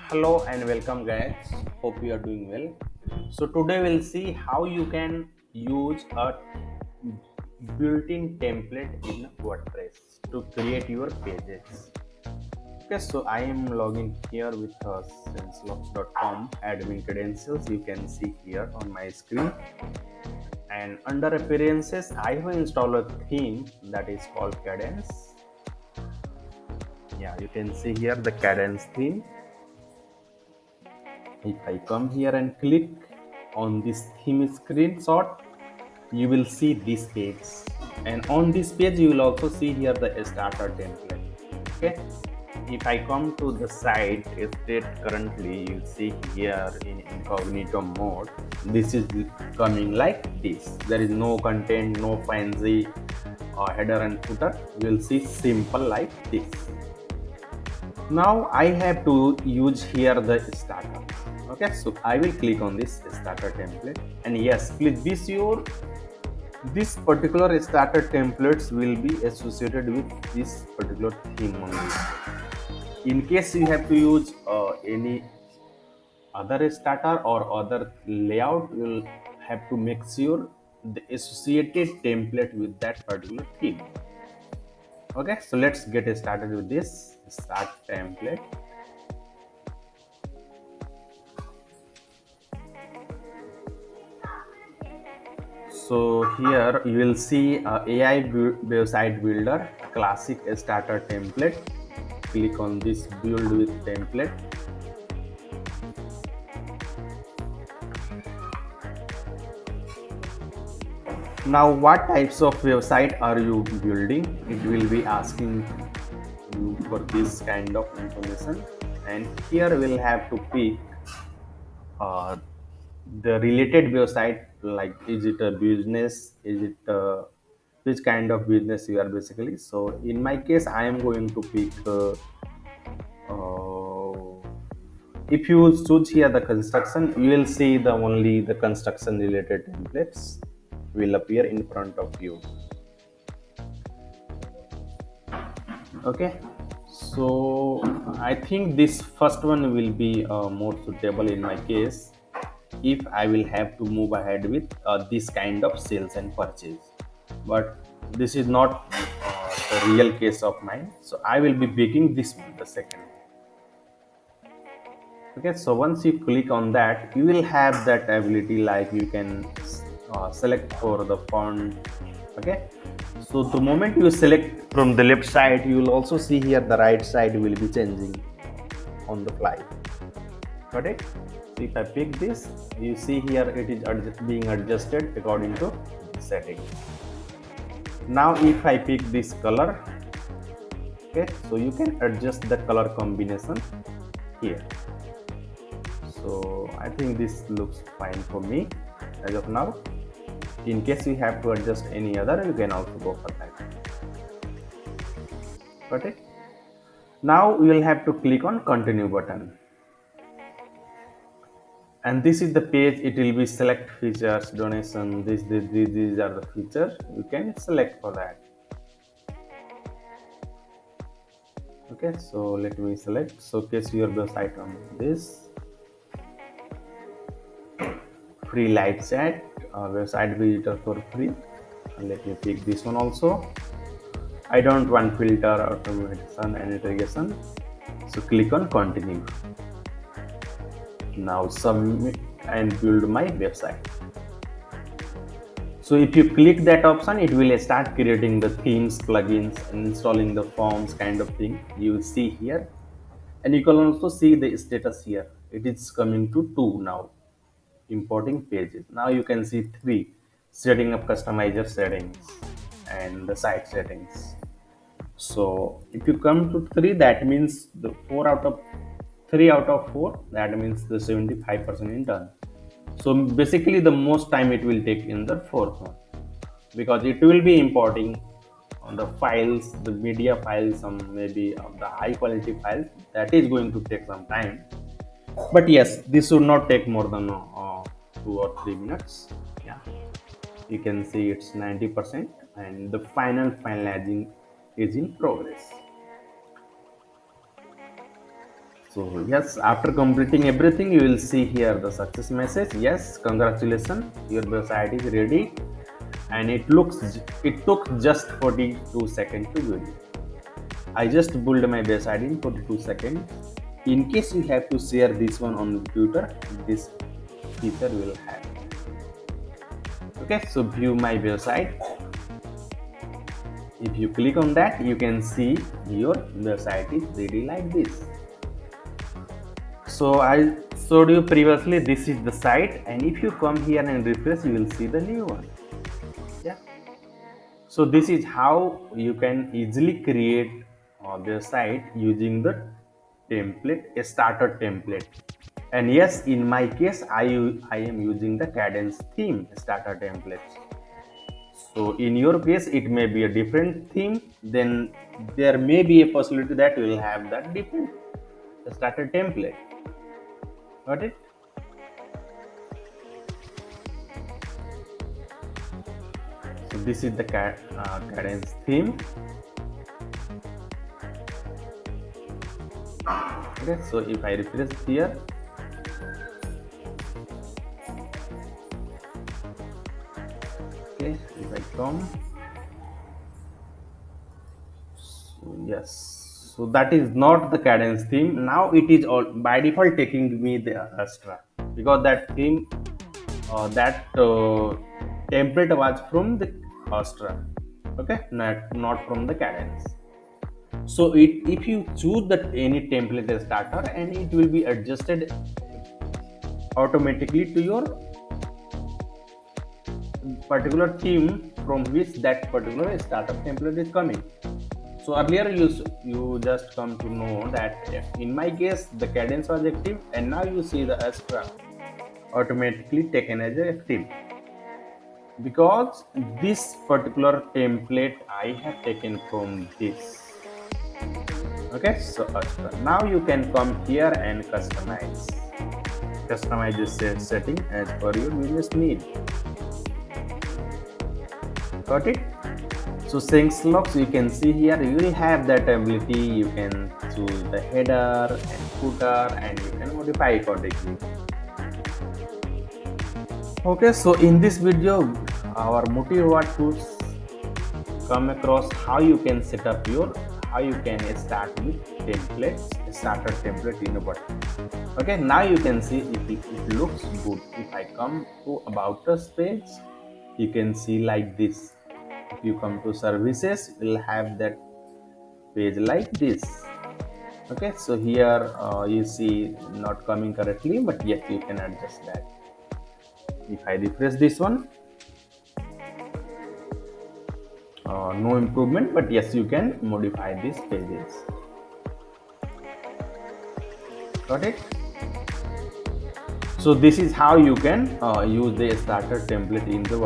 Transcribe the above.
Hello and welcome, guys. Hope you are doing well. So today we'll see how you can use a built-in template in WordPress to create your pages. Okay, so I am logging here with senselogs.com admin credentials. You can see here on my screen. And under appearances, I have installed a theme that is called Cadence. Yeah, you can see here the Cadence theme. If I come here and click on this theme screenshot, you will see this page. And on this page, you will also see here the starter template. Okay. If I come to the site state currently, you see here in incognito mode, this is coming like this. There is no content, no fancy header and footer. You will see simple like this. Now I have to use here the starter. Okay, so I will click on this starter template, and yes, please be sure this particular starter templates will be associated with this particular theme only. In case you have to use any other starter or other layout, you will have to make sure the associated template with that particular theme. Okay, so let's get started with this start template. So here you will see AI website builder classic starter template. Click on this build with template. Now what types of website are you building? It will be asking you for this kind of information, and here we'll have to pick uh, the related website, like is it a business, is it which kind of business you are basically. So in my case I am going to pick if you choose here the construction, you will see the only the construction related templates will appear in front of you. Okay, so I think this first one will be more suitable in my case if I will have to move ahead with this kind of sales and purchase. But this is not the real case of mine, so I will be picking this one, the second. Okay, so once you click on that, you will have that ability, like you can select for the font. Okay, so the moment you select from the left side, you will also see here the right side will be changing on the fly. Got it? So if I pick this, you see here it is being adjusted according to the setting. Now if I pick this color, okay, so you can adjust the color combination here. So I think this looks fine for me as of now. In case you have to adjust any other, you can also go for that. Got it? Now you will have to click on continue button, and this is the page. It will be select features, donation, these are the features you can select for that. Okay, so let me select showcase your website on this. Free live chat, website visitor for free, and let me pick this one also. I don't want filter, automation and irrigation, so click on continue. Now submit and build my website. So if you click that option, it will start creating the themes, plugins, and installing the forms kind of thing you will see here. And you can also see the status here. It is coming to 2 now, importing pages. Now you can see 3, setting up customizer settings and the site settings. So if you come to 3, that means the 4 out of 3 out of 4, that means the 75% is done. So basically the most time it will take in the fourth one, because it will be importing on the files, the media files, some maybe of the high quality files. That is going to take some time. But yes, this should not take more than 2 or 3 minutes. Yeah, you can see it's 90%, and the final finalizing is in progress. So yes, after completing everything, you will see here the success message. Yes, congratulations, your website is ready, and it took just 42 seconds to build. I just built my website in 42 seconds. In case you have to share this one on Twitter, this feature will have. Okay, so view my website. If you click on that, you can see your website is ready like this. So I showed you previously, this is the site, and if you come here and refresh, you will see the new one. Yeah. So this is how you can easily create a website using the template, a starter template. And yes, in my case, I am using the Cadence theme starter template. So in your case, it may be a different theme. Then there may be a possibility that you will have that different starter template. Got it? So this is the Cadence theme. Okay, so if I refresh here, okay, if I come, so yes, so that is not the Cadence theme. Now it is all by default taking me the Astra, because that theme, that template was from the Astra. Okay, not from the Cadence. So if you choose that any template as starter, and it will be adjusted automatically to your particular theme from which that particular startup template is coming. So earlier you just come to know that in my case the Cadence was active, and now you see the Astra automatically taken as active, because this particular template I have taken from this. Okay, so now you can come here and customize this setting as per your business need. Got it? So syncs logs, you can see here, you will have that ability. You can choose the header and footer, and you can modify accordingly. Okay, so in this video, our motive was to come across how you can set up how you can start with templates, starter template in a button. Okay, now you can see it looks good. If I come to about us page, you can see like this. If you come to services, you'll have that page like this. Okay, so here you see not coming correctly, but yes, you can adjust that. If I refresh this one, no improvement, but yes, you can modify these pages. Got it? So this is how you can use the starter template in the